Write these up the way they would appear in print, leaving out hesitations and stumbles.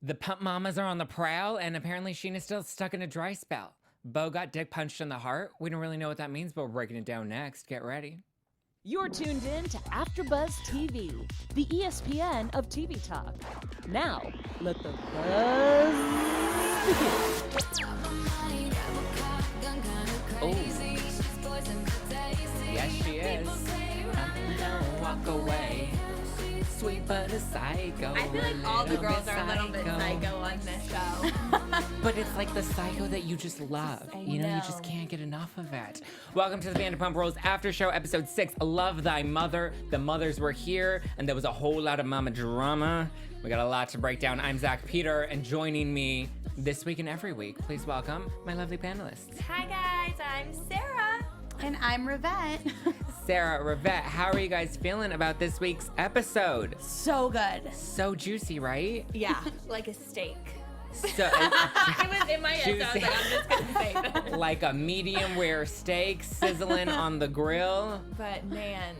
The pump mamas are on the prowl, and apparently Scheana's still stuck in a dry spell. Beau got dick punched in the heart. We don't really know what that means, but we're breaking it down next. Get ready. You're tuned in to AfterBuzz TV, the ESPN of TV talk. Now, let the buzz begin. Oh. Yes, she is. Don't walk away. Sweet but a psycho. I feel like all the girls are a little bit psycho on this show. But it's like the psycho that you just love. You know, you just can't get enough of it. Welcome to the Vanderpump Rules After Show, Episode 6, Love Thy Mother. The mothers were here, and there was a whole lot of mama drama. We got a lot to break down. I'm Zack Peter, and joining me this week and every week, please welcome my lovely panelists. Hi guys, I'm Sarah. And I'm Rivet. Sarah, Rivet, how are you guys feeling about this week's episode? So good. So juicy, right? Yeah, like a steak. So, It was in my head, so I was like, I'm just gonna say that. like a medium rare steak sizzling on the grill. But man,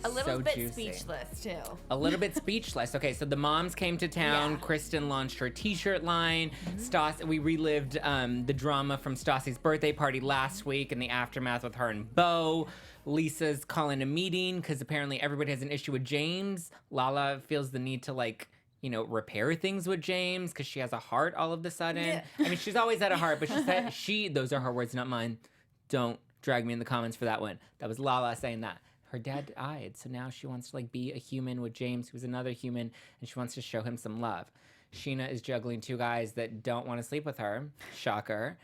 a little So bit juicy. speechless too. A little bit speechless. Okay, so the moms came to town. Yeah. Kristen launched her t-shirt line. Stassi, we relived the drama from Stassi's birthday party last week and the aftermath with her and Beau. Lisa's calling a meeting because apparently everybody has an issue with James. Lala feels the need to repair things with James because she has a heart all of a sudden. Yeah. I mean, she's always had a heart, but she said those are her words, not mine. Don't drag me in the comments for that one. That was Lala saying that. Her dad died, so now she wants to be a human with James, who's another human, and she wants to show him some love. Scheana is juggling two guys that don't want to sleep with her. Shocker.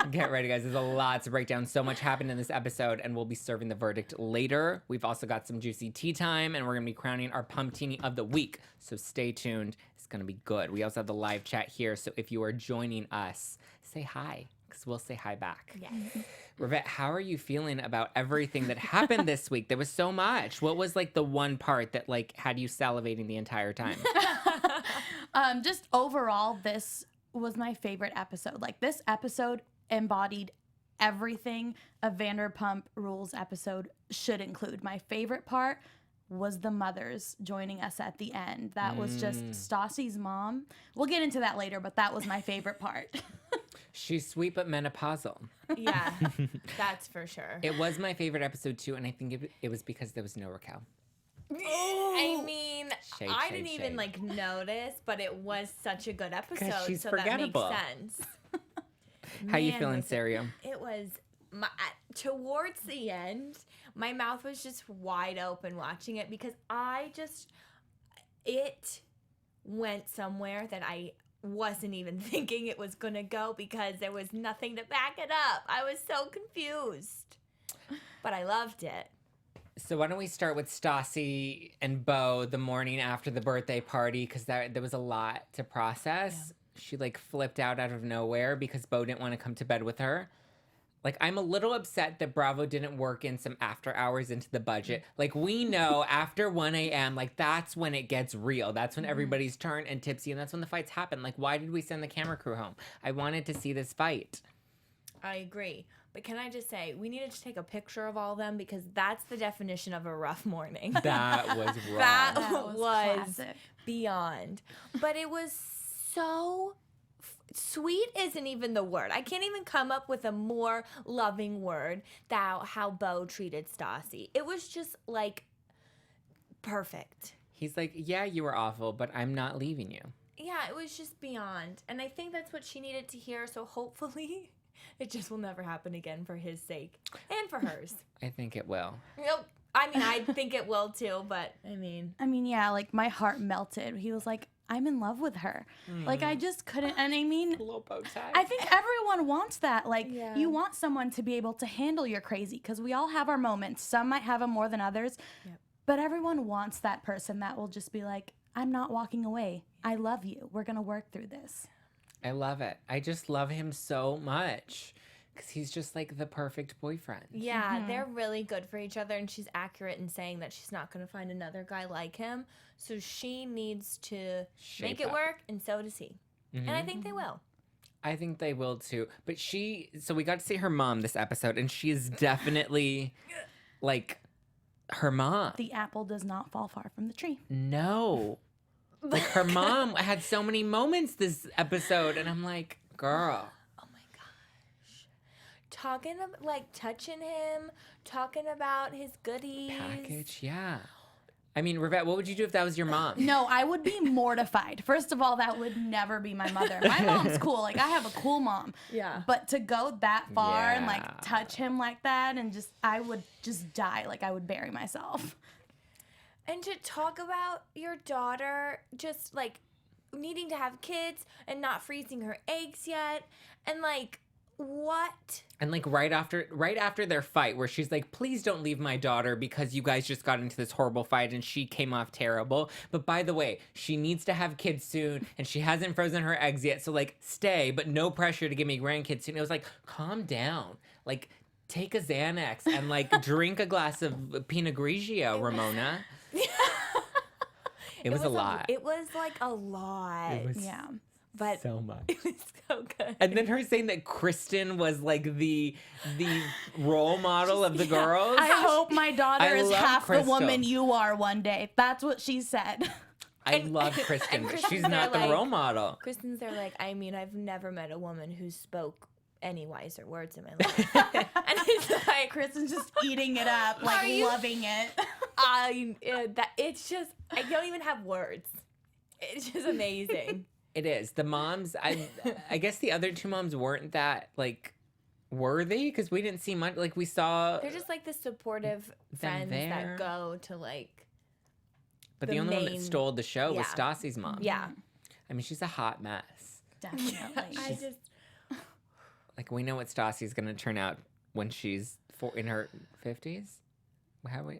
Get ready, guys. There's a lot to break down. So much happened in this episode, and we'll be serving the verdict later. We've also got some juicy tea time, and we're going to be crowning our Pumptini of the week. So stay tuned. It's going to be good. We also have the live chat here, so if you are joining us, say hi, because we'll say hi back. Yes. Rivet, how are you feeling about everything that happened this week? There was so much. What was the one part that had you salivating the entire time? Just overall, this was my favorite episode. This episode embodied everything a Vanderpump Rules episode should include. My favorite part was the mothers joining us at the end. That was just Stassi's mom. We'll get into that later, but that was my favorite part. She's sweet but menopausal. Yeah, that's for sure. It was my favorite episode too, and I think it was because there was no Raquel. I mean, Shade, I shade, didn't even shade. notice, but it was such a good episode, she's so forgettable. that makes sense. How you Man, feeling, was it- Serio? It was towards the end, my mouth was just wide open watching it because it went somewhere that I wasn't even thinking it was gonna go because there was nothing to back it up. I was so confused, but I loved it. So why don't we start with Stassi and Beau the morning after the birthday party, because there was a lot to process. Yeah. She flipped out of nowhere because Beau didn't want to come to bed with her. I'm a little upset that Bravo didn't work in some after hours into the budget. We know after 1 a.m., that's when it gets real. That's when everybody's turned and tipsy, and that's when the fights happen. Why did we send the camera crew home? I wanted to see this fight. I agree. But can I just say, we needed to take a picture of all of them because that's the definition of a rough morning. That was wrong. That was classic. Beyond. But it was so sweet isn't even the word. I can't even come up with a more loving word than how Beau treated Stassi. It was just perfect. He's yeah, you were awful, but I'm not leaving you. Yeah, it was just beyond. And I think that's what she needed to hear. So hopefully it just will never happen again for his sake and for hers. I think it will. Nope. I mean, I think it will too, but Yeah, my heart melted. He was like, I'm in love with her. I just couldn't. And I mean, Little bow tie. I think everyone wants that. Yeah. You want someone to be able to handle your crazy because we all have our moments. Some might have them more than others. Yep. But everyone wants that person that will just be like, I'm not walking away. I love you. We're going to work through this. I love it. I just love him so much because he's just the perfect boyfriend. yeah, they're really good for each other, and she's accurate in saying that she's not going to find another guy like him. So she needs to Shape make it up. work, and so does he. And I think they will. I think they will too. But so we got to see her mom this episode, and she is definitely her mom. The apple does not fall far from the tree. No. her mom had so many moments this episode, and I'm like, girl. Oh my gosh. Talking about, like, touching him, talking about his goodies. Package, yeah. I mean, Rivet, what would you do if that was your mom? No, I would be mortified. First of all, that would never be my mother. My mom's cool. Like, I have a cool mom. Yeah. But to go that far and, Yeah. like, touch him like that and I would just die. Like, I would bury myself. And to talk about your daughter just, like, needing to have kids and not freezing her eggs yet. And, like, what? And like right after their fight, where she's like, please don't leave my daughter because you guys just got into this horrible fight and she came off terrible. But by the way, she needs to have kids soon and she hasn't frozen her eggs yet. So like, stay, but no pressure to give me grandkids soon. It was like, calm down. Like, take a Xanax and like drink a glass of Pinot Grigio, Ramona. It was a lot. It was like a lot. It was Yeah. But so much. it was so good. And then her saying that Kristen was like the role model of the girls. I hope my daughter I is love half Crystal. the woman you are one day. That's what she said. I love Kristen, but she's Kristen's not there, the like- role model. Kristen's there like, I mean, I've never met a woman who spoke any wiser words in my life. And it's like, Kristen's just eating it up, like Are you- loving it. it's just, I don't even have words. It's just amazing. It is. The moms, I guess the other two moms weren't that, like, worthy, because we didn't see much. Like, we saw... They're just like the supportive friends there. that go to like, But the the only one main- that stole the show was yeah. Stassi's mom. yeah. I mean, she's a hot mess. Definitely. I just, Like, we know what Stassi's going to turn out when she's in her 50s.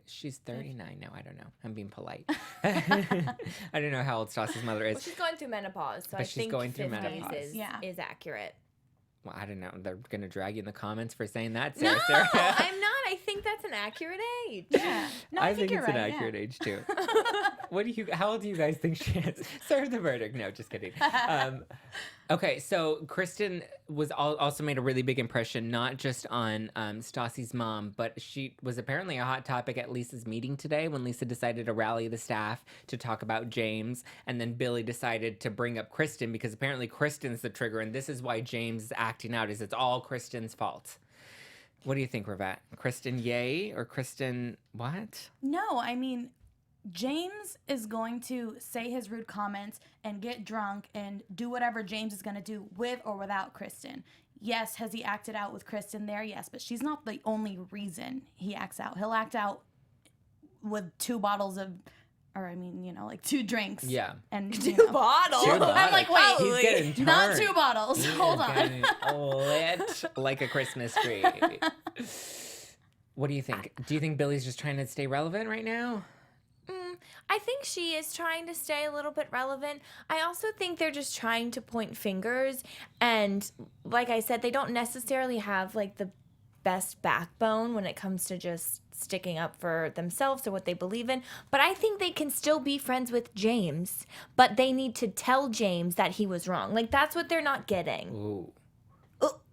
She's 39 now. I don't know. I'm being polite. I don't know how old Stassi's mother is. well, she's going through menopause, so But I she's think going through 50s menopause. is accurate. Well, I don't know. They're going to drag you in the comments for saying that, No, Sarah. I'm not. I think that's an accurate age. Yeah. No, I think it's you're right. an accurate age too. How old do you guys think she is? Serve the verdict. No, just kidding. Okay, so Kristen was also made a really big impression, not just on Stassi's mom, but she was apparently a hot topic at Lisa's meeting today when Lisa decided to rally the staff to talk about James, and then Billy decided to bring up Kristen because apparently Kristen's the trigger, and this is why James is acting out, is it's all Kristen's fault. What do you think, Rivet? Kristen yay or Kristen what? No, I mean, James is going to say his rude comments and get drunk and do whatever James is going to do with or without Kristen. Yes, has he acted out with Kristen there? Yes, but she's not the only reason he acts out. He'll act out with 2 bottles of, or I mean, you know, like 2 drinks. Yeah. And 2 bottles. Two I'm like, bottles. wait, He's getting turned. not 2 bottles. Hold on. Getting lit like a Christmas tree. What do you think? Do you think Billy's just trying to stay relevant right now? I think she is trying to stay a little bit relevant. I also think they're just trying to point fingers. And like I said, they don't necessarily have like the best backbone when it comes to just sticking up for themselves or what they believe in. But I think they can still be friends with James, but they need to tell James that he was wrong. Like, that's what they're not getting. Ooh.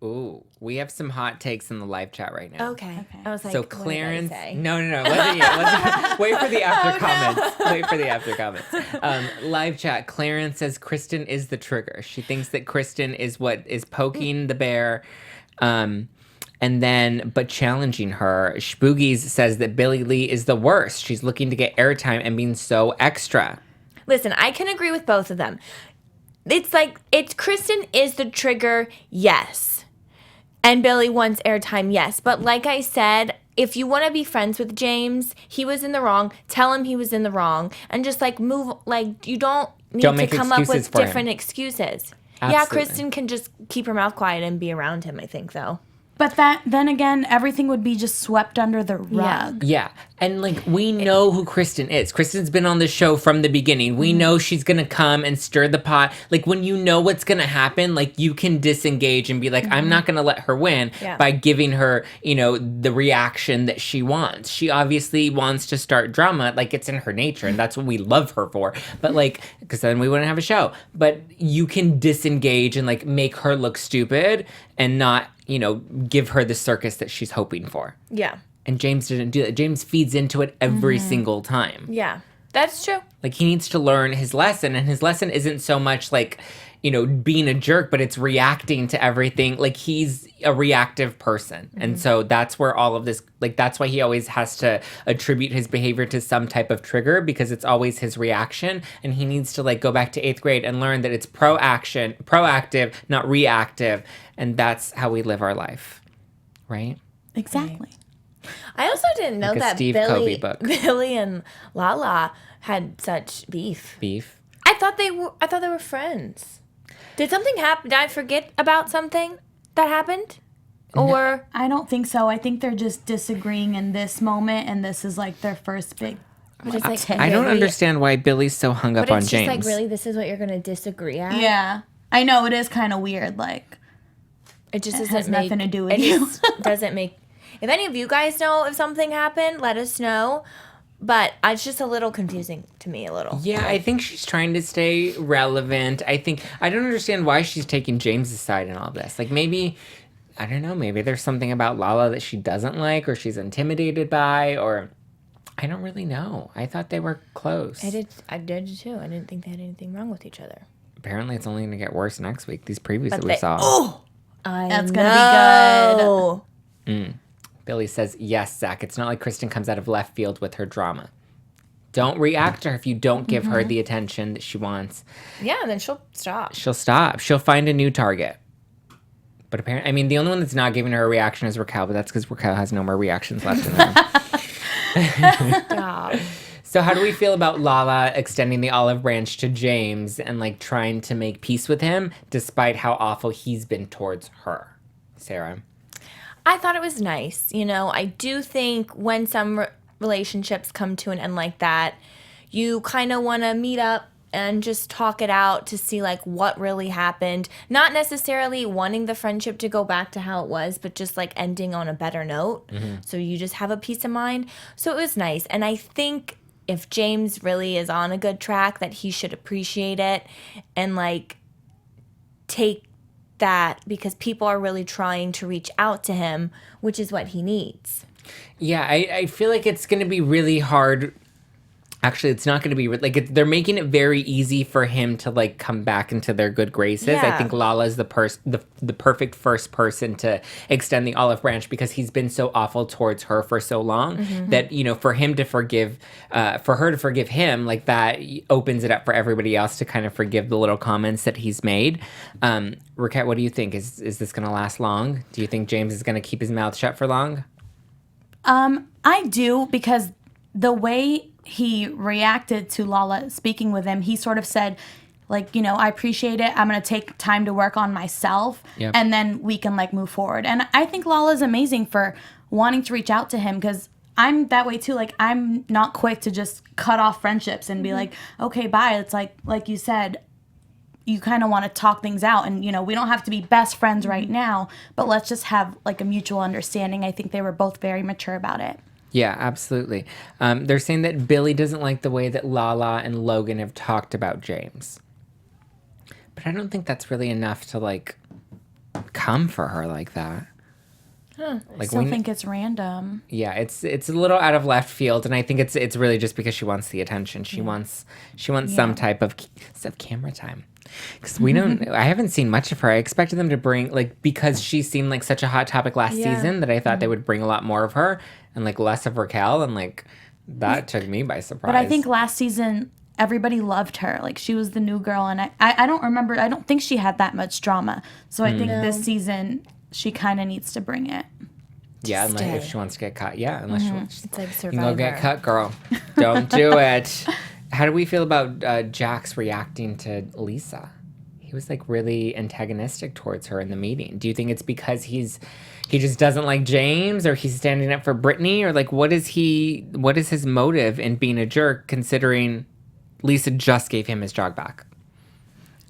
Ooh. We have some hot takes in the live chat right now. Okay. I was like, So what did I Clarence, say? no, it wasn't yet. Wait for the after comments. Wait for the after comments. Live chat. Clarence says Kristen is the trigger. She thinks that Kristen is what is poking the bear, and then but challenging her. Spoogies says that Billy Lee is the worst. She's looking to get airtime and being so extra. Listen, I can agree with both of them. It's like, Kristen is the trigger, yes. And Billy wants airtime, yes. But like I said, if you want to be friends with James, he was in the wrong, tell him he was in the wrong. And just like move, like you don't need to make come up excuses with for him. different excuses. Yeah, Absolutely. Kristen can just keep her mouth quiet and be around him, I think, though. But then again, everything would be just swept under the rug. Yeah. And like we know who Kristen is. Kristen's been on the show from the beginning. We know she's going to come and stir the pot. Like when you know what's going to happen, like you can disengage and be like, I'm not going to let her win by giving her, you know, the reaction that she wants. She obviously wants to start drama. Like it's in her nature and that's what we love her for. But like, because then we wouldn't have a show. But you can disengage and like make her look stupid and not, you know, give her the circus that she's hoping for. Yeah. And James didn't do that. James feeds into it every single time. Yeah. That's true. Like, he needs to learn his lesson, and his lesson isn't so much like, you know, being a jerk, but it's reacting to everything. Like, he's a reactive person. And so that's where all of this, like, that's why he always has to attribute his behavior to some type of trigger, because it's always his reaction. And he needs to, like, go back to 8th grade and learn that it's proactive, not reactive. And that's how we live our life. Right? Exactly. I also didn't know Like a that Steve Covey book. Billy and Lala had such beef. Beef. I thought they were friends. Did something happen? Did I forget about something that happened? Or I don't think so. I think they're just disagreeing in this moment, and this is like their first big. it's like, I don't really- understand why Billy's so hung up But on it's James. just like, really, this is what you're gonna disagree at? Yeah, I know it is kind of weird. Like, It just It doesn't has make, nothing to do with it you. just doesn't make. If any of you guys know if something happened, let us know. But it's just a little confusing to me, a little. Yeah, I think she's trying to stay relevant. I don't understand why she's taking James's side in all this. Like, maybe, I don't know, maybe there's something about Lala that she doesn't like, or she's intimidated by, or I don't really know. I thought they were close. I did too. I didn't think they had anything wrong with each other. Apparently, it's only going to get worse next week. These previews But that we they- saw. That's gonna be good. Billy says, yes, Zach, it's not like Kristen comes out of left field with her drama. Don't react to her if you don't give her the attention that she wants. Yeah, and then she'll stop. She'll stop. She'll find a new target. But apparently, I mean, the only one that's not giving her a reaction is Raquel, but that's because Raquel has no more reactions left in her. Stop. So how do we feel about Lala extending the olive branch to James and, like, trying to make peace with him despite how awful he's been towards her? Sarah? I thought it was nice. You know, I do think when some relationships come to an end like that, you kind of want to meet up and just talk it out to see like what really happened. Not necessarily wanting the friendship to go back to how it was, but just like ending on a better note. So you just have a peace of mind. So it was nice. And I think if James really is on a good track, that he should appreciate it and like take that, because people are really trying to reach out to him, which is what he needs. Yeah, I feel like it's going to be really hard. Actually, it's not going to be like they're making it very easy for him to like come back into their good graces. I Yeah. think Lala's the perfect first person to extend the olive branch because he's been so awful towards her for so long that, you know, for him to forgive, for her to forgive him, like that opens it up for everybody else to kind of forgive the little comments that he's made. Raquel, what do you think? Is this going to last long? Do you think James is going to keep his mouth shut for long? I do, because the way he reacted to Lala speaking with him, he sort of said, like, you know, I appreciate it. I'm going to take time to work on myself, Yep. and then we can like move forward. And I think Lala's amazing for wanting to reach out to him, because I'm that way too. Like, I'm not quick to just cut off friendships and be like, okay, bye. It's like you said, you kind of want to talk things out, and, you know, we don't have to be best friends right now, but let's just have like a mutual understanding. I think they were both very mature about it. Yeah, absolutely. They're saying that Billy doesn't like the way that Lala and Logan have talked about James. But I don't think that's really enough to, like, come for her like that. I Like, still think it's random. yeah, it's a little out of left field, and I think it's really just because she wants the attention. She wants some type of camera time. Because I haven't seen much of her. I expected them to bring, like, because she seemed like such a hot topic last season, that I thought they would bring a lot more of her and, like, less of Raquel, and, like, that took me by surprise. But I think last season, everybody loved her. Like, she was the new girl, and I don't remember, I don't think she had that much drama. So I think this season, she kind of needs to bring it. Yeah, unless if she wants to get cut. Yeah, unless she wants It's like you Survivor. can go get cut, girl. Don't do it. How do we feel about Jax reacting to Lisa? He was like really antagonistic towards her in the meeting. Do you think it's because he just doesn't like James, or he's standing up for Brittany, or like what is his motive in being a jerk, considering Lisa just gave him his job back?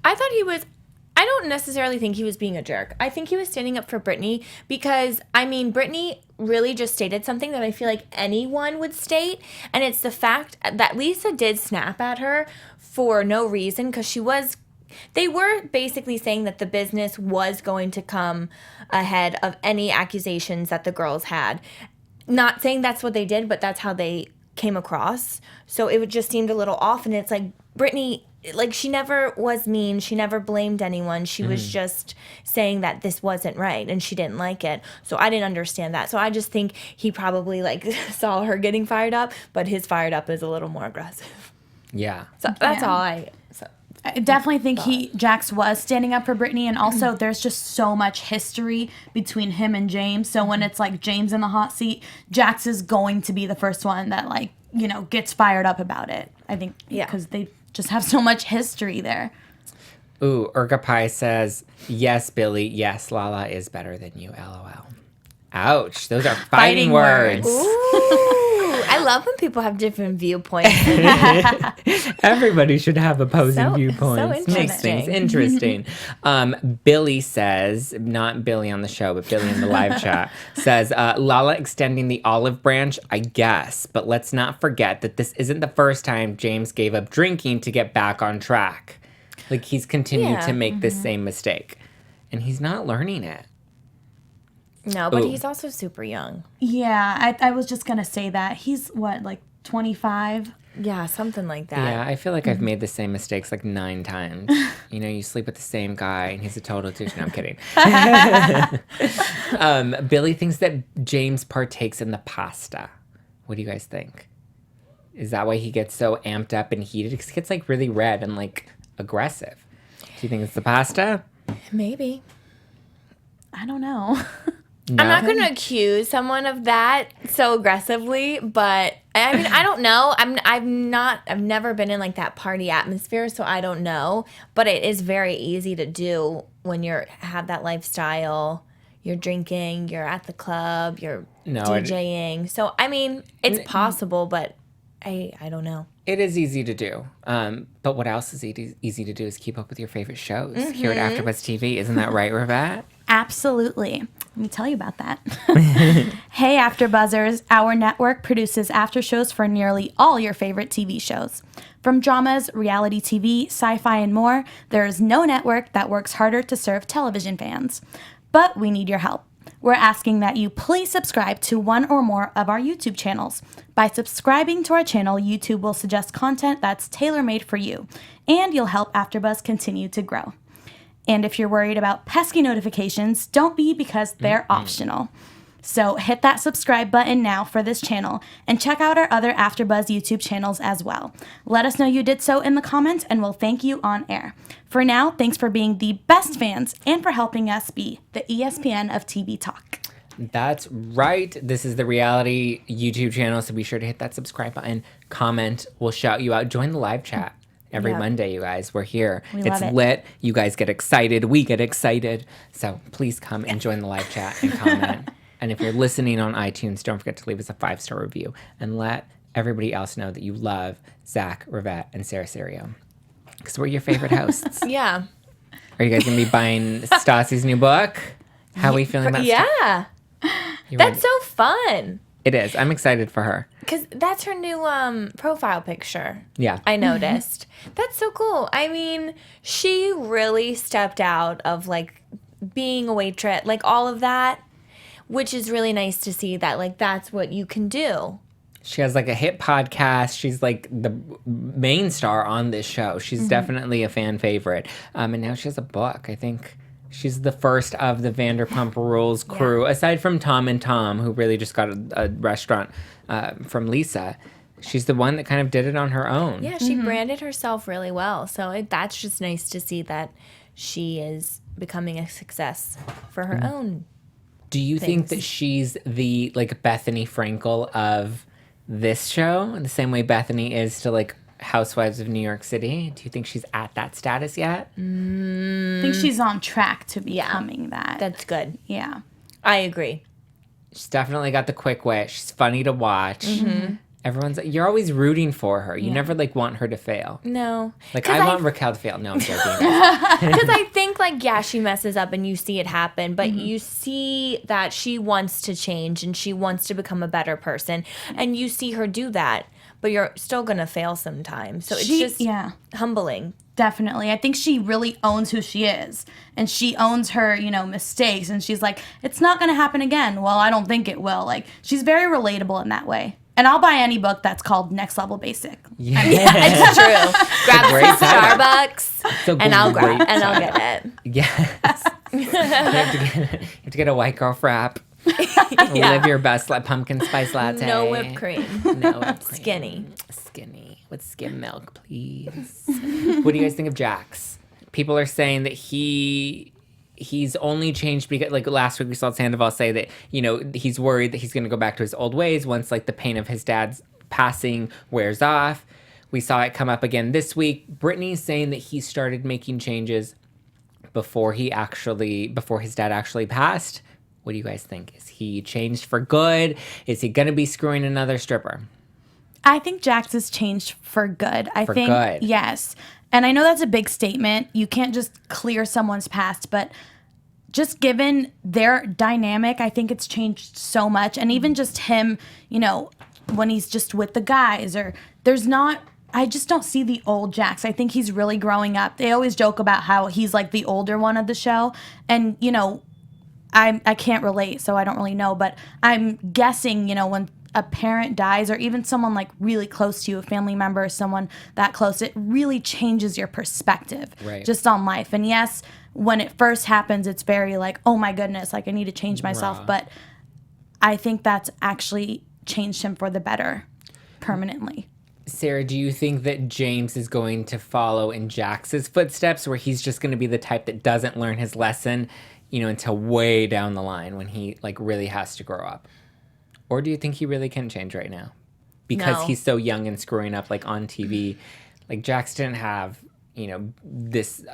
I don't necessarily think he was being a jerk. I think he was standing up for Brittany because, I mean, Brittany really just stated something that I feel like anyone would state. And it's the fact that Lisa did snap at her for no reason, because they were basically saying that the business was going to come ahead of any accusations that the girls had. Not saying that's what they did, but that's how they came across. So it just seemed a little off. And it's like, Brittany, like, she never was mean. She never blamed anyone. She was just saying that this wasn't right and she didn't like it. So I didn't understand that. So I just think he probably, like, saw her getting fired up, but his fired up is a little more aggressive. Yeah. So that's all I definitely think Jax was standing up for Brittany, and also there's just so much history between him and James. So when it's like James in the hot seat, Jax is going to be the first one that, like, you know, gets fired up about it. I think because they just have so much history there. Ooh, Urga Pie says, yes, Billy, yes, Lala is better than you, LOL. Ouch, those are fighting words. Ooh, I love when people have different viewpoints. Everybody should have opposing viewpoints. so Makes things interesting. Billy says, not Billy on the show, but Billy in the live chat, says, Lala extending the olive branch, I guess. But let's not forget that this isn't the first time James gave up drinking to get back on track. Like, he's continued to make this same mistake. And he's not learning it. No, but he's also super young. Yeah, I was just going to say that. He's, what, like 25? Yeah, something like that. Yeah, I feel like I've made the same mistakes like 9 times. You know, you sleep with the same guy and he's a total douche. No, I'm kidding. Billy thinks that James partakes in the pasta. What do you guys think? Is that why he gets so amped up and heated? Because he gets like really red and like aggressive. Do you think it's the pasta? Maybe. I don't know. No? I'm not going to accuse someone of that so aggressively, but I mean, I don't know. I've never been in like that party atmosphere, so I don't know. But it is very easy to do when you have that lifestyle. You're drinking, you're at the club, you're DJing. So I mean, it's possible, but I don't know. It is easy to do. But what else is easy to do is keep up with your favorite shows here at AfterBuzz TV. Isn't that right, Rivet? Absolutely. Let me tell you about that. Hey, AfterBuzzers. Our network produces after shows for nearly all your favorite TV shows. From dramas, reality TV, sci-fi, and more, there is no network that works harder to serve television fans. But we need your help. We're asking that you please subscribe to one or more of our YouTube channels. By subscribing to our channel, YouTube will suggest content that's tailor-made for you, and you'll help AfterBuzz continue to grow. And if you're worried about pesky notifications, don't be, because they're optional. So hit that subscribe button now for this channel and check out our other AfterBuzz YouTube channels as well. Let us know you did so in the comments and we'll thank you on air. For now, thanks for being the best fans and for helping us be the ESPN of TV talk. That's right. This is the reality YouTube channel, so be sure to hit that subscribe button, comment, we'll shout you out, join the live chat. Every Monday, you guys, we're here. It's lit. You guys get excited. We get excited. So please come and join the live chat and comment. And if you're listening on iTunes, don't forget to leave us a 5-star review and let everybody else know that you love Zach, Rivet, and Serio. Because we're your favorite hosts. Yeah. Are you guys going to be buying Stassi's new book? How are we feeling about Yeah. That's so fun. It is. I'm excited for her. Because that's her new profile picture. Yeah. I noticed. That's so cool. I mean, she really stepped out of, like, being a waitress, like, all of that, which is really nice to see that, like, that's what you can do. She has, like, a hit podcast. She's, like, the main star on this show. She's definitely a fan favorite. And now she has a book. I think she's the first of the Vanderpump Rules crew, aside from Tom and Tom, who really just got a restaurant from Lisa. She's the one that kind of did it on her own. Yeah, she branded herself really well. So that's just nice to see that she is becoming a success for her own. Do you think that she's the, like, Bethany Frankel of this show? The same way Bethany is to, like, Housewives of New York City? Do you think she's at that status yet? I think she's on track to becoming that. That's good. Yeah. I agree. She's definitely got the quick wit. She's funny to watch. Everyone's, you're always rooting for her. You never, like, want her to fail. No. Like, I want Raquel to fail. No, I'm joking. Because I think, like, yeah, she messes up and you see it happen, but you see that she wants to change and she wants to become a better person. And you see her do that, but you're still going to fail sometimes. So it's just humbling. Definitely. I think she really owns who she is. And she owns her, you know, mistakes. And she's like, it's not going to happen again. Well, I don't think it will. Like, she's very relatable in that way. And I'll buy any book that's called Next Level Basic. Yeah. It's true. Grab great some title. Starbucks, and I'll great get it. Yes. you have to get a white girl frap. Live your best pumpkin spice latte. No whipped cream. No whipped cream. Skinny. Skinny. With skim milk, please. What do you guys think of Jax? People are saying that he's only changed because, like, last week we saw Sandoval say that, you know, he's worried that he's going to go back to his old ways once, like, the pain of his dad's passing wears off. We saw it come up again this week. Brittany's saying that he started making changes before his dad actually passed. What do you guys think? Is he changed for good? Is he going to be screwing another stripper? I think Jax has changed for good. I think good. Yes. And I know that's a big statement. You can't just clear someone's past, but just given their dynamic, I think it's changed so much. And even just him, you know, when he's just with the guys, or I just don't see the old Jax. I think he's really growing up. They always joke about how he's like the older one of the show. And, you know, I can't relate, so I don't really know. But I'm guessing, you know, when a parent dies, or even someone like really close to you, a family member, someone that close, it really changes your perspective just on life. And yes, when it first happens, it's very like, oh my goodness, like I need to change myself. But I think that's actually changed him for the better permanently. Sarah, do you think that James is going to follow in Jax's footsteps, where he's just going to be the type that doesn't learn his lesson, you know, until way down the line when he like really has to grow up? Or do you think he really can change right now? Because he's so young and screwing up like on TV. Like Jax didn't have, you know, this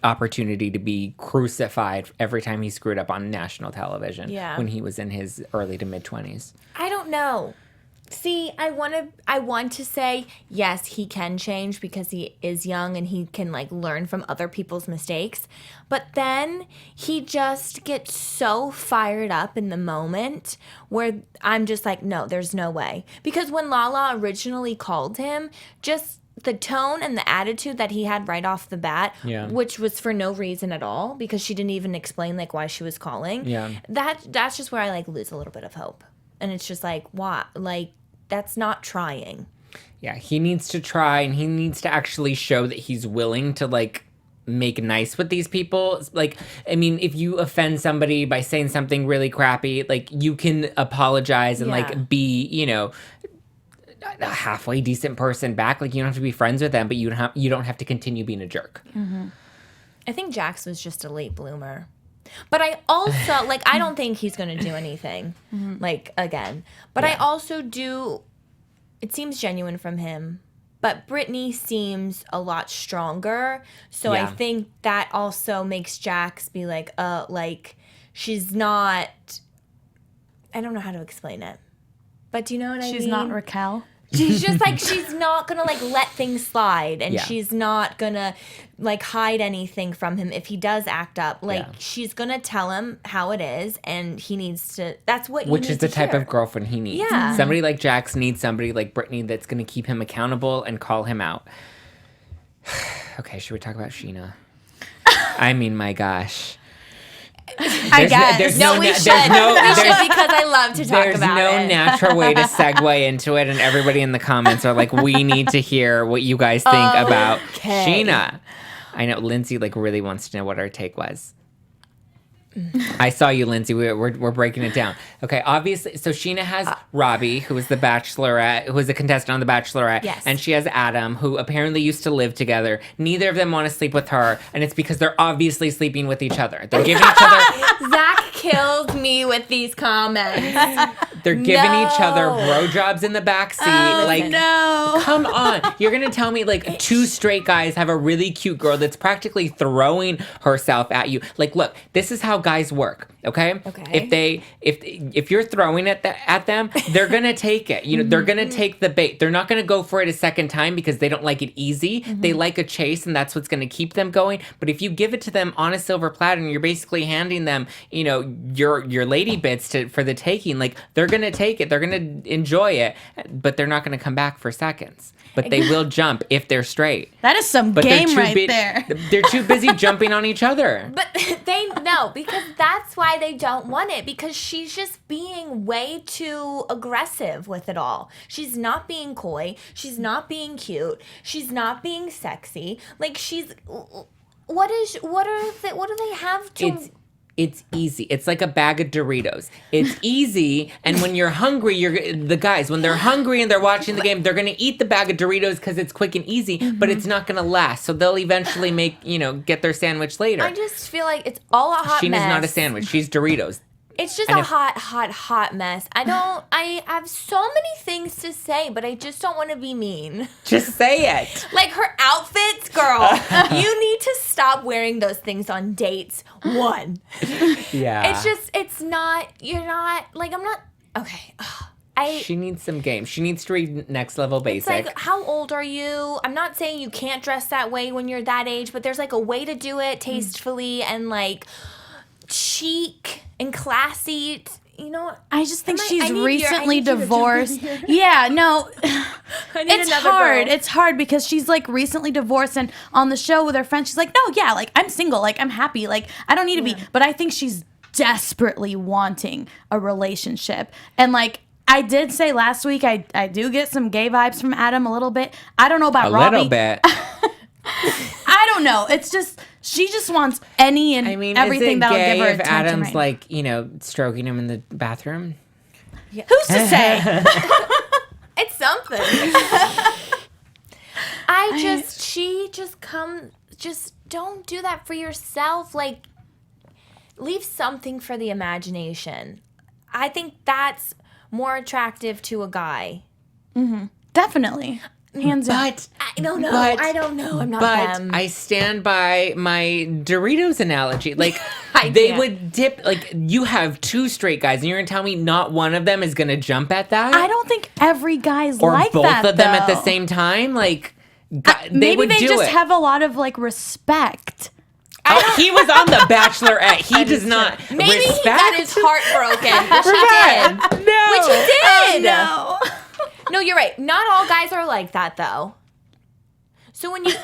opportunity to be crucified every time he screwed up on national television when he was in his early to mid 20s. I don't know. See, I want to say yes, he can change because he is young and he can like learn from other people's mistakes. But then he just gets so fired up in the moment where I'm just like, no, there's no way. Because when Lala originally called him, just the tone and the attitude that he had right off the bat, which was for no reason at all, because she didn't even explain like why she was calling. That's just where I like lose a little bit of hope. And it's just like, what? Like, that's not trying. Yeah, he needs to try, and he needs to actually show that he's willing to like make nice with these people. Like, I mean, if you offend somebody by saying something really crappy, like you can apologize and like be, you know, a halfway decent person back. Like, you don't have to be friends with them, but you don't have to continue being a jerk. Mm-hmm. I think Jax was just a late bloomer. But I also, like, I don't think he's going to do anything, like, again. But I also do, it seems genuine from him. But Brittany seems a lot stronger. So I think that also makes Jax be like, she's not, I don't know how to explain it. But do you know what I mean? She's not Raquel. She's just like, she's not going to like let things slide. And she's not going to like hide anything from him if he does act up. Like, she's going to tell him how it is. And he needs to, that's what you Which need is the to type hear. of girlfriend he needs. Yeah. Somebody like Jax needs somebody like Brittany that's going to keep him accountable and call him out. Okay, should we talk about Scheana? I mean, my gosh. I guess. No, we should. We should, because I love to talk about it. There's no natural way to segue into it, and everybody in the comments are like, we need to hear what you guys think about Scheana. I know Lindsay like really wants to know what our take was. I saw you, Lindsay. We're breaking it down. Okay, obviously, so Scheana has Robbie, who was the Bachelorette, who was a contestant on the Bachelorette, and she has Adam, who apparently used to live together. Neither of them want to sleep with her, and it's because they're obviously sleeping with each other. They're giving each other. Zach killed me with these comments. They're giving each other bro jobs in the backseat. Like, no. Come on. You're going to tell me, like, two straight guys have a really cute girl that's practically throwing herself at you. Like, look, this is how guys work, okay? If you're throwing at them, they're going to take it. You know, they're going to take the bait. They're not going to go for it a second time because they don't like it easy. They like a chase, and that's what's going to keep them going. But if you give it to them on a silver platter and you're basically handing them, you know, your lady bits for the taking, like, they're going to take it. They're going to enjoy it, but they're not going to come back for seconds. But they will jump if they're straight. That is some game right there. They're too busy jumping on each other. But they know, because that's why why they don't want it, because she's just being way too aggressive with it all. She's not being coy. She's not being cute. She's not being sexy. Like, what do they have to... It's easy. It's like a bag of Doritos. It's easy, and when you're hungry, the guys, when they're hungry and they're watching the game, they're going to eat the bag of Doritos because it's quick and easy, but it's not going to last. So they'll eventually get their sandwich later. I just feel like it's all a hot mess. Scheana's not a sandwich. She's Doritos. It's just a hot mess. I have so many things to say, but I just don't want to be mean. Just say it. Like her outfits, girl. You need to stop wearing those things on dates. One. Yeah. You're not, like, I'm not, okay. She needs some game. She needs to read Next Level Basic. It's like, how old are you? I'm not saying you can't dress that way when you're that age, but there's like a way to do it tastefully and like chic and classy. You know, I just think she's recently divorced. Yeah, no, it's hard. It's hard because she's like recently divorced, and on the show with her friends, she's like, no, yeah, like I'm single, like I'm happy, like I don't need to be. But I think she's desperately wanting a relationship, and like I did say last week, I do get some gay vibes from Adam a little bit. I don't know about Robbie. A little bit. I don't know. It's just she just wants any and everything that'll give her attention. Adam's right like, stroking him in the bathroom. Yeah. Who's to say? It's something. Just don't do that for yourself. Like, leave something for the imagination. I think that's more attractive to a guy. Mm-hmm. Definitely. Hands up. I don't know. I don't know. I'm not them. I stand by my Doritos analogy. Like, would dip. Like, you have two straight guys, and you're going to tell me not one of them is going to jump at that? I don't think every guy's or like that, Or both of them at the though. Same time? Like, maybe they just have a lot of, like, respect. He was on The Bachelorette. He does not Maybe respect. he got his heart broken, which he did. No. Which he did. Oh, no. No, you're right. Not all guys are like that, though. So when you...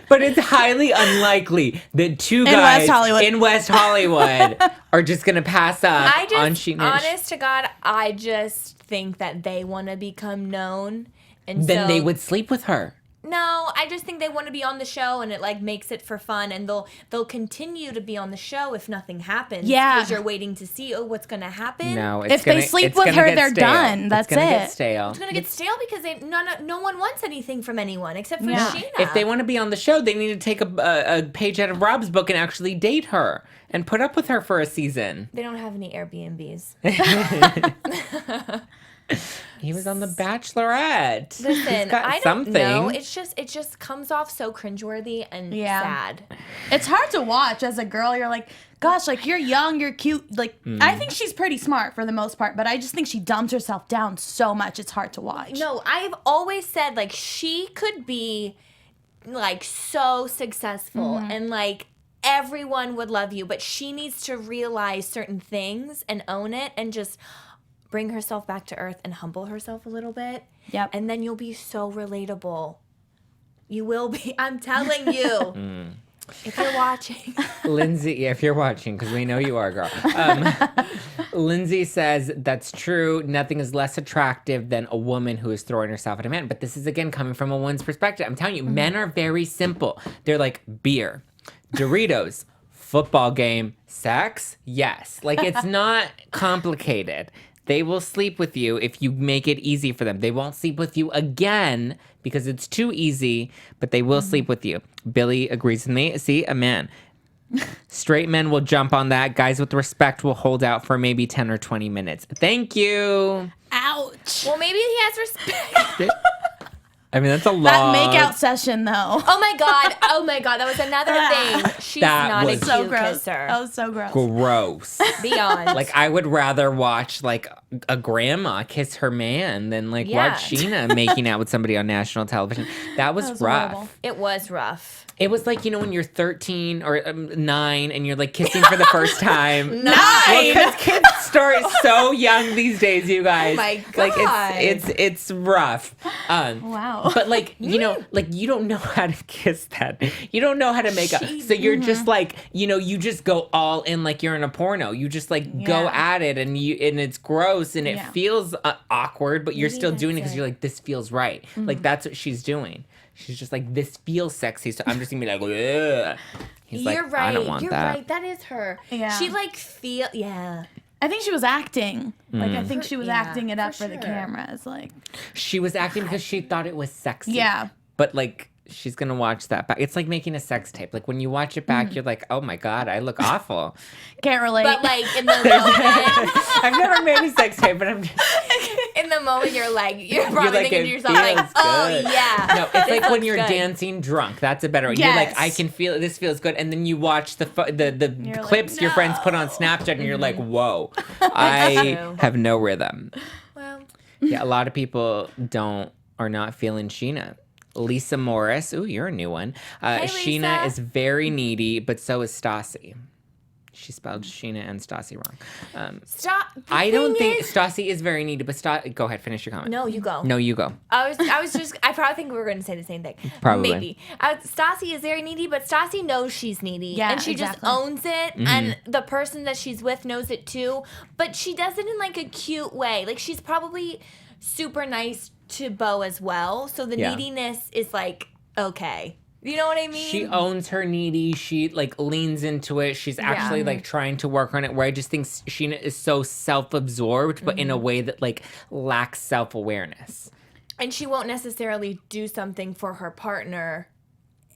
But it's highly unlikely that two guys in West Hollywood are just going to pass up on Scheana. Honest to God, I just think that they want to become known. And then they would sleep with her. No, I just think they want to be on the show, and it like makes it for fun, and they'll continue to be on the show if nothing happens. Yeah, because you're waiting to see what's going to happen. No, if they sleep with her, they're done. That's it. It's gonna get stale. It's gonna get stale because no one wants anything from anyone except for Scheana. If they want to be on the show, they need to take a page out of Rob's book and actually date her and put up with her for a season. They don't have any Airbnbs. He was on The Bachelorette. Listen, I don't know. It just comes off so cringeworthy and sad. It's hard to watch as a girl. You're like, gosh, like you're young, you're cute. Like I think she's pretty smart for the most part, but I just think she dumbs herself down so much. It's hard to watch. No, I've always said like she could be like so successful and like everyone would love you, but she needs to realize certain things and own it and just bring herself back to earth and humble herself a little bit. Yep. And then you'll be so relatable. You will be. I'm telling you. If you're watching. Lindsay, if you're watching, because we know you are, girl. Lindsay says, that's true. Nothing is less attractive than a woman who is throwing herself at a man. But this is, again, coming from a woman's perspective. I'm telling you, men are very simple. They're like beer, Doritos, football game, sex, yes. Like, it's not complicated. They will sleep with you if you make it easy for them. They won't sleep with you again because it's too easy, but they will sleep with you. Billy agrees with me. See, a man. Straight men will jump on that. Guys with respect will hold out for maybe 10 or 20 minutes. Thank you. Ouch. Well, maybe he has respect. I mean, that's a lot. That makeout session, though. Oh my god, that was another thing. She's not a cute kisser. That was so gross. Gross. Beyond. Like, I would rather watch, like, a grandma kiss her man than like Yeah. watch Scheana making out with somebody on national television. That was rough. horrible. It was rough. It was like, when you're 13 or 9 and you're like kissing for the first time. 9? Because kids start so young these days, you guys. Oh my Like God. it's rough. Wow. But like, like you don't know how to kiss that. You don't know how to make up. So you're just like, you just go all in like you're in a porno. You just like go at it and it's gross and it feels awkward, but you're still doing it because you're like, this feels right. Like that's what she's doing. She's just like, this feels sexy, so I'm just gonna be like, ugh. He's You're like, right. I don't want You're that. right. That is her. Yeah. She like yeah. I think she was acting. Like, I think she was Yeah, acting it up for for the sure. cameras. Like, She was acting because she thought it was sexy. yeah. But like, she's gonna watch that back. It's like making a sex tape. Like when you watch it back, you're like, oh my God, I look awful. Can't relate. But like in the moment, I've never made a sex tape, but I'm just... in the moment you're probably like, thinking it to yourself like, feels oh good. yeah. No, it's this like when looks you're good. dancing drunk. That's a better one. You're like, Yes. I can feel it. This feels good. And then you watch the You're clips like, your friends put on no. Snapchat, and you're like, whoa, I true. have no rhythm. Well, Yeah, a lot of people are not feeling Scheana. Lisa Morris, ooh, you're a new one. Scheana Lisa. is very needy, but so is Stassi. She spelled Scheana and Stassi wrong. stop. The I don't thing think is- Stassi is very needy, but go ahead, finish your comment. No, you go. No, you go. I probably think we were going to say the same thing. Probably. Maybe. Stassi is very needy, but Stassi knows she's needy. Yeah, and she exactly. just owns it. And the person that she's with knows it too. But she does it in like a cute way. Like she's probably super nice to Beau as well. So the Yeah. neediness is like, okay. You know what I mean? She owns her needy. She like leans into it. She's actually like trying to work on it. Where I just think Scheana is so self-absorbed, but in a way that like lacks self-awareness. And she won't necessarily do something for her partner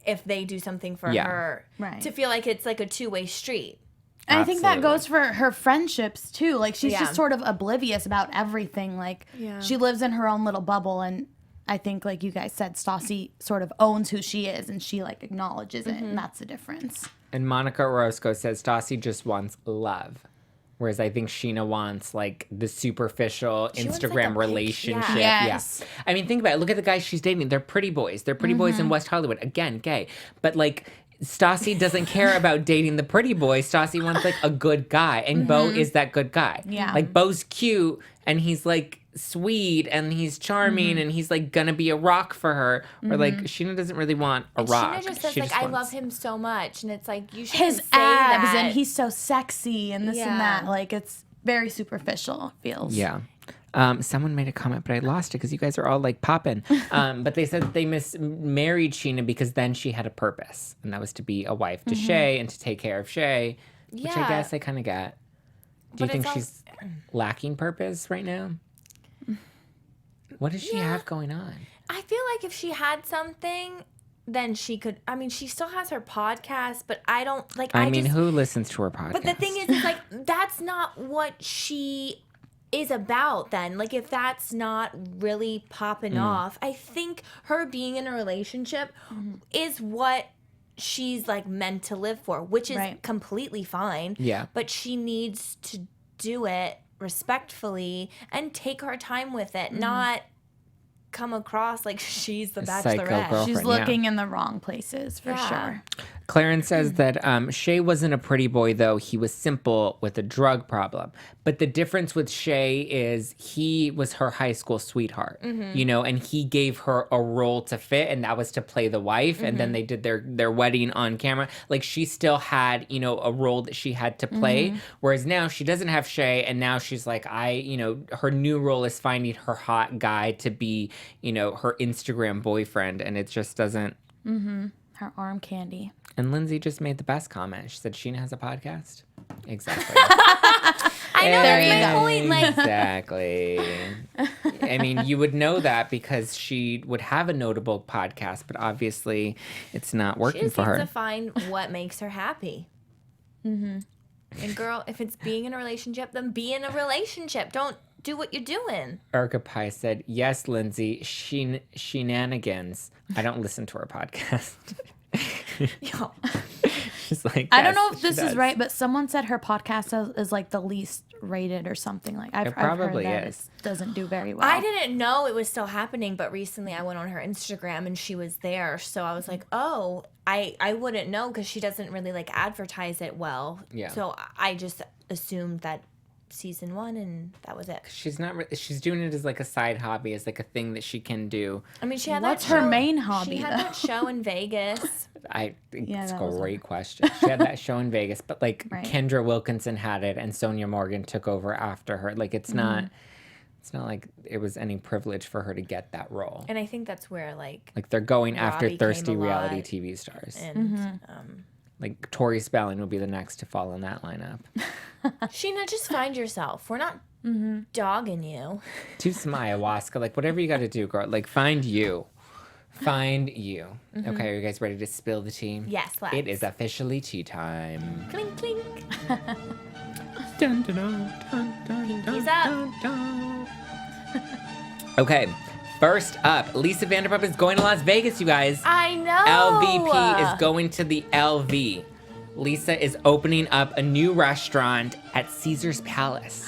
if they do something for her. Right. To feel like it's like a two-way street. And I think that Absolutely. goes for her friendships too. Like she's Yeah. just sort of oblivious about everything. Like she lives in her own little bubble, and I think, like you guys said, Stassi sort of owns who she is, and she like acknowledges it, and that's the difference. And Monica Orozco says Stassi just wants love. Whereas I think Scheana wants like the superficial She wants, Instagram like, a pic- relationship. yeah. Yes. I mean, think about it. Look at the guys she's dating. They're pretty boys. They're pretty boys in West Hollywood. Again, gay. But like Stassi doesn't care about dating the pretty boy. Stassi wants like a good guy. And Beau is that good guy. Yeah. Like Beau's cute and he's like sweet and he's charming and he's like gonna be a rock for her. Or like Scheana doesn't really want a rock. Scheana just says She like, I wants- love him so much. And it's like, you should His say abs, that. and he's so sexy, and this Yeah. and that. Like it's very superficial. It feels. Yeah. Someone made a comment, but I lost it because you guys are all like popping. But they said that they married Scheana because then she had a purpose, and that was to be a wife to Shay and to take care of Shay, which I Yeah. guess I kind of get. Do you But think it's she's lacking purpose right now? What does she have going on? I feel like if she had something, then she could. I mean, she still has her podcast, but I don't like. I mean, who listens to her podcast? But the thing is, like, that's not what she is about then. Like, if that's not really popping off, I think her being in a relationship is what she's like meant to live for, which is Right. completely fine. Yeah. But she needs to do it respectfully and take her time with it, not come across like she's the A psycho bachelorette. girl. She's Girlfriend, yeah. looking in the wrong places for Yeah. sure. Clarence says that Shay wasn't a pretty boy, though. He was simple with a drug problem. But the difference with Shay is he was her high school sweetheart, you know, and he gave her a role to fit, and that was to play the wife. And then they did their wedding on camera. Like, she still had, you know, a role that she had to play. Whereas now she doesn't have Shay, and now she's like, her new role is finding her hot guy to be, you know, her Instagram boyfriend. And it just doesn't. Her arm candy. And Lindsay just made the best comment. She said Scheana has a podcast. Exactly. I know, There you that's my go. point. Like, Exactly. I mean, you would know that because she would have a notable podcast, but obviously it's not she working just for needs her. to find what makes her happy. And girl, if it's being in a relationship, then be in a relationship. Don't do what you're doing. Erica Pie said, yes, Lindsay, shenanigans. I don't listen to her podcast. Yo. She's like, I don't know "Yes, if she this is does." right, but someone said her podcast is like the least rated or something like. I've probably heard that is. it doesn't do very well. I didn't know it was still happening, but recently I went on her Instagram and she was there. So I was like, oh, I wouldn't know because she doesn't really like advertise it well. Yeah. So I just assumed that season 1 and that was it. She's not. She's doing it as like a side hobby, as like a thing that she can do. I mean, she had What's that her show- main hobby, She had that show in Vegas. I think Yeah, it's a that was great question. She had that show in Vegas, but like Right. Kendra Wilkinson had it, and Sonia Morgan took over after her. Like it's not. It's not like it was any privilege for her to get that role. And I think that's where like Like they're going after Robbie came thirsty a reality lot. TV stars. and Like Tori Spelling will be the next to fall in that lineup. Sheena, just find yourself. We're not dogging you. Do some ayahuasca, like whatever you got to do, girl. Like find you. Find you. Okay, are you guys ready to spill the tea? Yes, let's. It is officially tea time. Clink clink. Dun, dun, dun, dun, dun, Pinkies dun, up. dun, dun. Okay, first up, Lisa Vanderpump is going to Las Vegas, you guys. I know. LVP is going to the LV. Lisa is opening up a new restaurant at Caesar's Palace.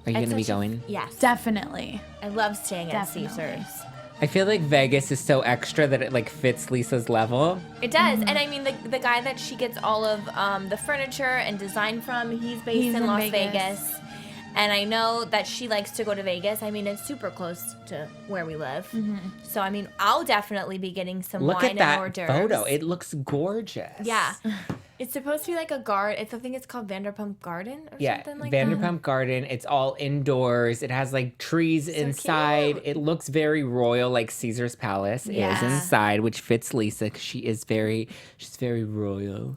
Are you going to be going? Yes. Definitely. I love staying at Definitely. Caesar's. I feel like Vegas is so extra that it like fits Lisa's level. It does. And I mean, the guy that she gets all of the furniture and design from, he's based He's in in Las Vegas. Vegas. And I know that she likes to go to Vegas. I mean, it's super close to where we live. So, I mean, I'll definitely be getting some Look wine at and hors that d'oeuvres. photo. It looks gorgeous. Yeah. It's supposed to be like a garden. I think it's called Vanderpump Garden or Yeah, something like Vanderpump Garden. It's all indoors. It has like trees inside. cute. It looks very royal, like Caesar's Palace Yeah. is inside, which fits Lisa because she's very royal.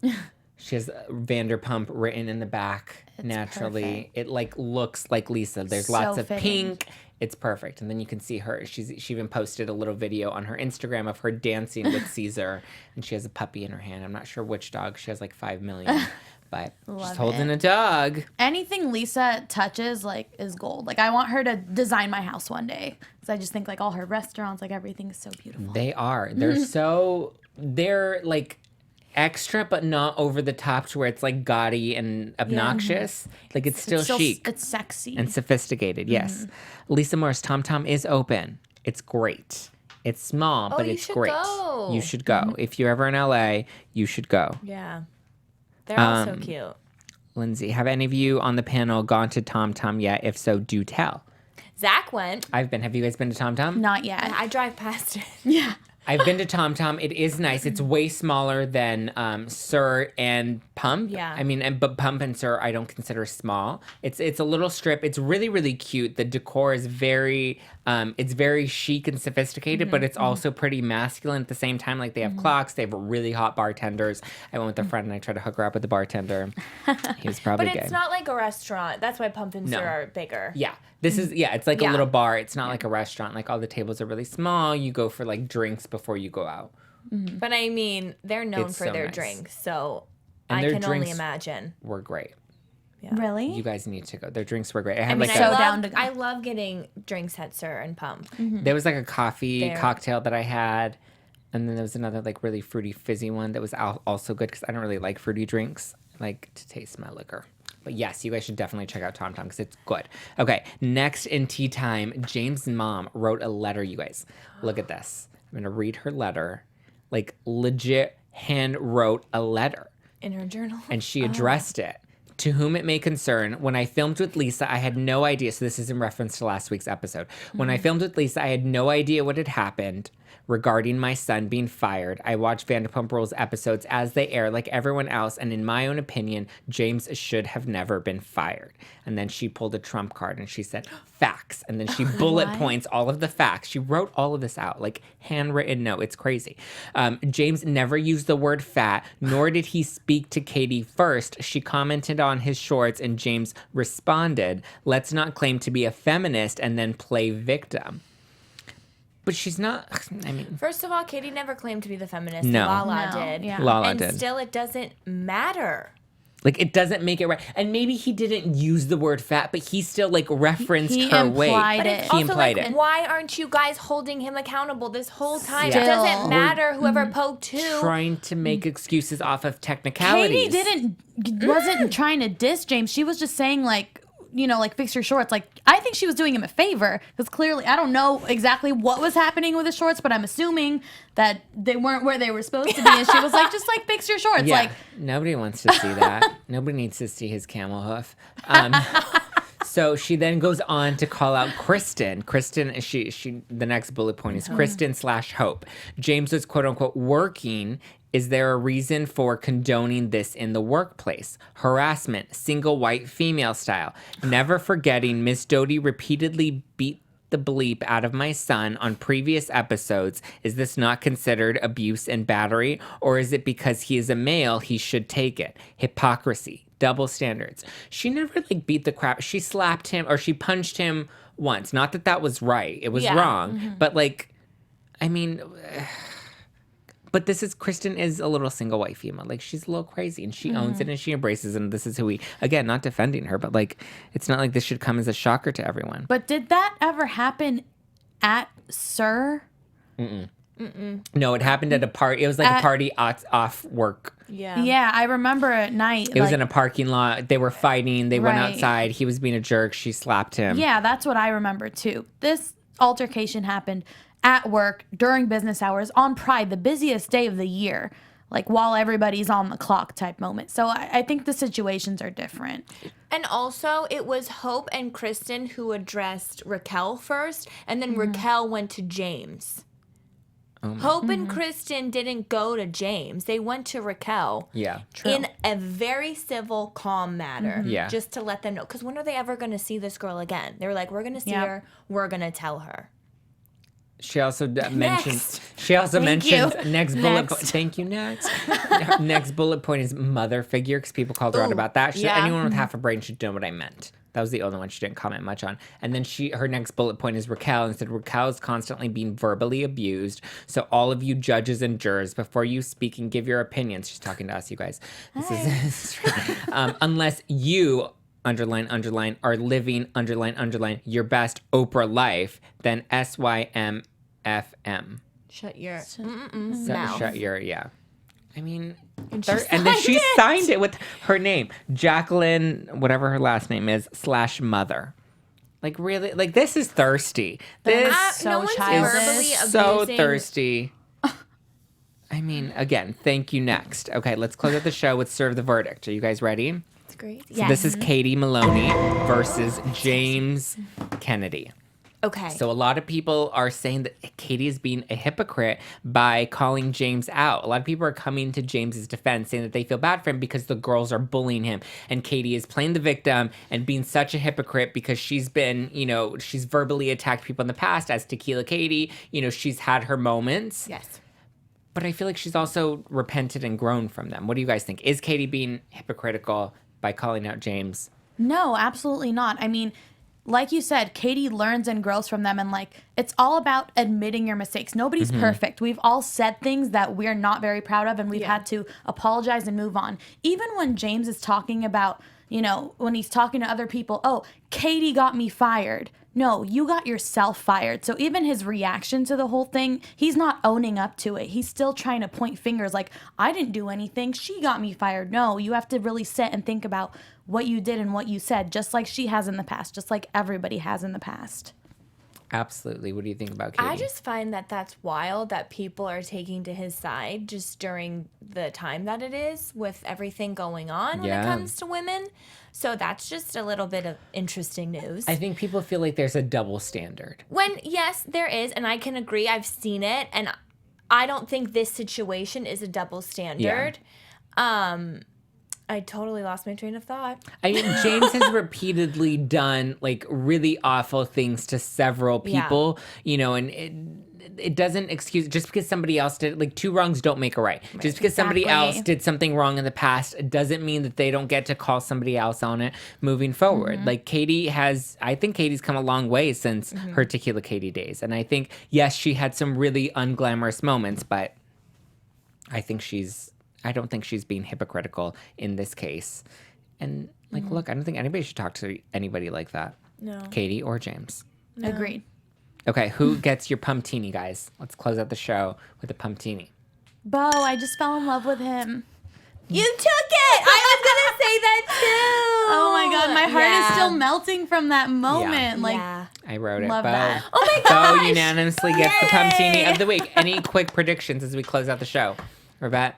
She has Vanderpump written in the back It's naturally. perfect. It like looks like Lisa. There's So lots of fitting. pink. It's perfect. And then you can see her. She even posted a little video on her Instagram of her dancing with Caesar, and she has a puppy in her hand. I'm not sure which dog. She has like 5 million, but she's Love holding it. a dog. Anything Lisa touches like is gold. Like I want her to design my house one day because I just think like all her restaurants, like everything is so beautiful. They are. They're like extra, but not over the top to where it's like gaudy and obnoxious. Like it's still chic It's sexy. and sophisticated. Yes. Lisa Moore's Tom Tom is open. It's great. It's small, Oh, but you it's should great. go. You should go. If you're ever in LA, you should go. Yeah. They're all so Um, cute. Lindsay, have any of you on the panel gone to Tom Tom yet? If so, do tell. Zach went. I've been. Have you guys been to Tom Tom? Not yet. I drive past it. Yeah. I've been to Tom Tom. It is nice. It's way smaller than Sir and Pump. Yeah. I mean, but Pump and Sir I don't consider small. It's a little strip. It's really cute. The decor is very it's very chic and sophisticated, but it's also pretty masculine at the same time. Like they have clocks. They have really hot bartenders. I went with a friend and I tried to hook her up with the bartender. He was probably But gay. it's not like a restaurant. That's why Pump and No. Sir are bigger. Yeah. This is it's like a Yeah. little bar. It's not like a restaurant. Like all the tables are really small. You go for like drinks before you go out. But I mean, they're known It's for so their nice. drinks, so And I their can only drinks imagine. were great. Really? You guys need to go. Their drinks were great. I I had mean, like so a, down to go. I love getting drinks at Sir and Pump. there was like a coffee There. cocktail that I had, and then there was another like really fruity fizzy one that was also good because I don't really like fruity drinks. I like to taste my liquor. But yes, you guys should definitely check out Tom Tom because it's good. Okay, next in tea time, James' mom wrote a letter, you guys. Look at this. I'm going to read her letter. Like legit hand wrote a letter. In her journal. And she addressed it. To whom it may concern, when I filmed with Lisa, I had no idea. So this is in reference to last week's episode. When I filmed with Lisa, I had no idea what had happened regarding my son being fired. I watched Vanderpump Rules episodes as they air like everyone else. And in my own opinion, James should have never been fired. And then she pulled a trump card and she said, facts. And then she bullet What? points all of the facts. She wrote all of this out, like handwritten note. It's crazy. James never used the word fat, nor did he speak to Katie first. She commented on his shorts and James responded, let's not claim to be a feminist and then play victim. But she's not, I mean, First of all, Katie never claimed to be the feminist. No. Lala No, did. yeah. Lala and did. still, it doesn't matter. Like it doesn't make it right. And maybe he didn't use the word fat, but he still like referenced He her weight. implied But it. it's He also implied like, it. why aren't you guys holding him accountable this whole time? Yeah. It doesn't Still. matter whoever poked who. Trying to make excuses off of technicalities. Katie wasn't trying to diss James. She was just saying like like fix your shorts. Like, I think she was doing him a favor because clearly, I don't know exactly what was happening with his shorts, but I'm assuming that they weren't where they were supposed to be. And she was like, just like fix your shorts. Yeah, Like, nobody wants to see that. Nobody needs to see his camel hoof. So she then goes on to call out Kristen. Kristen, the next bullet point is Kristen / Hope. James was quote unquote working. Is there a reason for condoning this in the workplace? Harassment, single white female style. Never forgetting Miss Doty repeatedly beat the bleep out of my son on previous episodes. Is this not considered abuse and battery? Or is it because he is a male, he should take it? Hypocrisy, double standards. She never beat the crap. She slapped him or she punched him once. Not that that was right. It was wrong. But I mean... But Kristen is a little single white female. She's a little crazy and she owns it and she embraces it. And this is who again, not defending her, but it's not like this should come as a shocker to everyone. but did that ever happen at Sir? No, it happened at a party. It was a party off work. Yeah, I remember at night. It was in a parking lot. They were fighting. They went Right. outside. He was being a jerk. She slapped him. Yeah, that's what I remember too. This altercation happened at work during business hours on Pride, the busiest day of the year, while everybody's on the clock type moment. So I think the situations are different. And also, it was Hope and Kristen who addressed Raquel first, and then Raquel went to James. Hope and Kristen didn't go to James. They went to Raquel. Yeah. In a very civil, calm manner. Yeah. Just to let them know. Because when are they ever going to see this girl again? They were like, we're going to see her. We're going to tell her. She also mentions. She also Thank mentions you. next bullet point. Thank you. Next. Next bullet point is mother figure because people called her out about that. Anyone with half a brain should know what I meant. That was the only one she didn't comment much on. And then her next bullet point is Raquel and said Raquel is constantly being verbally abused. So all of you judges and jurors, before you speak and give your opinions, she's talking to us, you guys. This is unless you underline are living underline your best Oprah life, then SYMFM. Shut your So mouth. shut your I mean, and then she signed it with her name, Jacqueline, whatever her last name is /mother. Really, this is thirsty. This so no one's childish. verbally is so abusing. thirsty. I mean, again, thank you. Next, okay, let's close out the show with serve the verdict. Are you guys ready? It's great. So this is Katie Maloney versus James Kennedy. Okay. So a lot of people are saying that Katie is being a hypocrite by calling James out. A lot of people are coming to James's defense saying that they feel bad for him because the girls are bullying him. And Katie is playing the victim and being such a hypocrite because she's been, she's verbally attacked people in the past as Tequila Katie. She's had her moments. Yes. But I feel like she's also repented and grown from them. What do you guys think? Is Katie being hypocritical by calling out James? No, absolutely not. I mean, like you said, Katie learns and grows from them, and it's all about admitting your mistakes. Nobody's perfect. We've all said things that we're not very proud of, and we've had to apologize and move on. Even when James is talking about, when he's talking to other people, oh, Katie got me fired. No, you got yourself fired. So even his reaction to the whole thing, he's not owning up to it. He's still trying to point fingers I didn't do anything. She got me fired. No, you have to really sit and think about what you did and what you said, just like she has in the past, just like everybody has in the past. Absolutely. What do you think about Katie? I just find that that's wild that people are taking to his side just during the time that it is with everything going on when it comes to women. So that's just a little bit of interesting news. I think people feel like there's a double standard. Yes, there is, and I can agree. I've seen it, and I don't think this situation is a double standard. I totally lost my train of thought. I mean, James has repeatedly done really awful things to several people, and it doesn't excuse just because somebody else did two wrongs don't make a right. Just because somebody else did something wrong in the past, it doesn't mean that they don't get to call somebody else on it moving forward. I think Katie's come a long way since her Tequila Katie days. And I think, yes, she had some really unglamorous moments, but I don't think she's being hypocritical in this case. And look, I don't think anybody should talk to anybody like that. No. Katie or James. No. Agreed. Okay, who gets your pumptini, guys? Let's close out the show with a pumptini. Bo, I just fell in love with him. You took it! I was going to say say that too. Oh my god, my heart is still melting from that moment. Like, I wrote it. love Bo. that. Oh my gosh. Bo unanimously gets the Pumptini of the week. Any quick predictions as we close out the show? Rebet?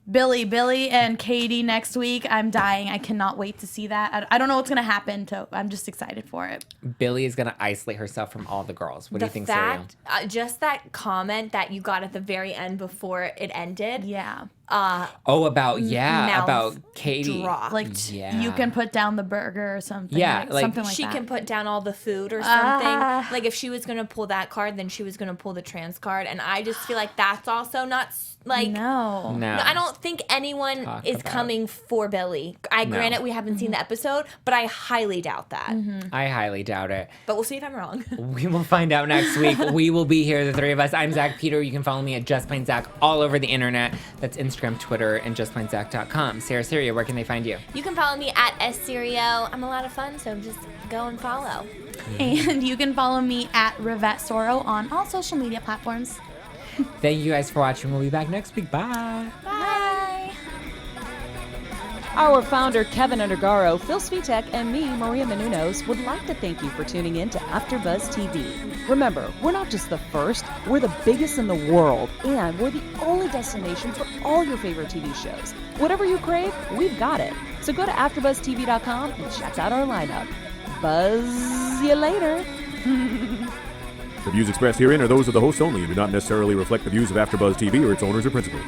Billy and Katie next week. I'm dying. I cannot wait to see that. I don't know what's gonna happen. I'm just excited for it. Billy is gonna isolate herself from all the girls. What do you think, Serio? Just that comment that you got at the very end before it ended. Yeah. About Katie. Drop. Like you can put down the burger or something. Yeah, like something like she that. can put down all the food or something. Like if she was gonna pull that card, then she was gonna pull the trans card, and I just feel like that's also not like no. I don't think anyone is coming for Billy. Granted, we haven't seen the episode, but I highly doubt that. I highly doubt it. But we'll see if I'm wrong. We will find out next week. We will be here, the three of us. I'm Zack Peter. You can follow me at Just Plain Zack all over the internet. That's Instagram, Twitter, and justplainzack.com. Serio, where can they find you? You can follow me at Serio. I'm a lot of fun, so just go and follow. And you can follow me at Rivet Soro on all social media platforms. Thank you guys for watching. We'll be back next week. Bye. Bye. Our founder, Kevin Undergaro, Phil Svitek, and me, Maria Menounos, would like to thank you for tuning in to AfterBuzz TV. Remember, we're not just the first, we're the biggest in the world, and we're the only destination for all your favorite TV shows. Whatever you crave, we've got it. So go to AfterBuzzTV.com and check out our lineup. Buzz you later. The views expressed herein are those of the hosts only and do not necessarily reflect the views of AfterBuzz TV or its owners or principals.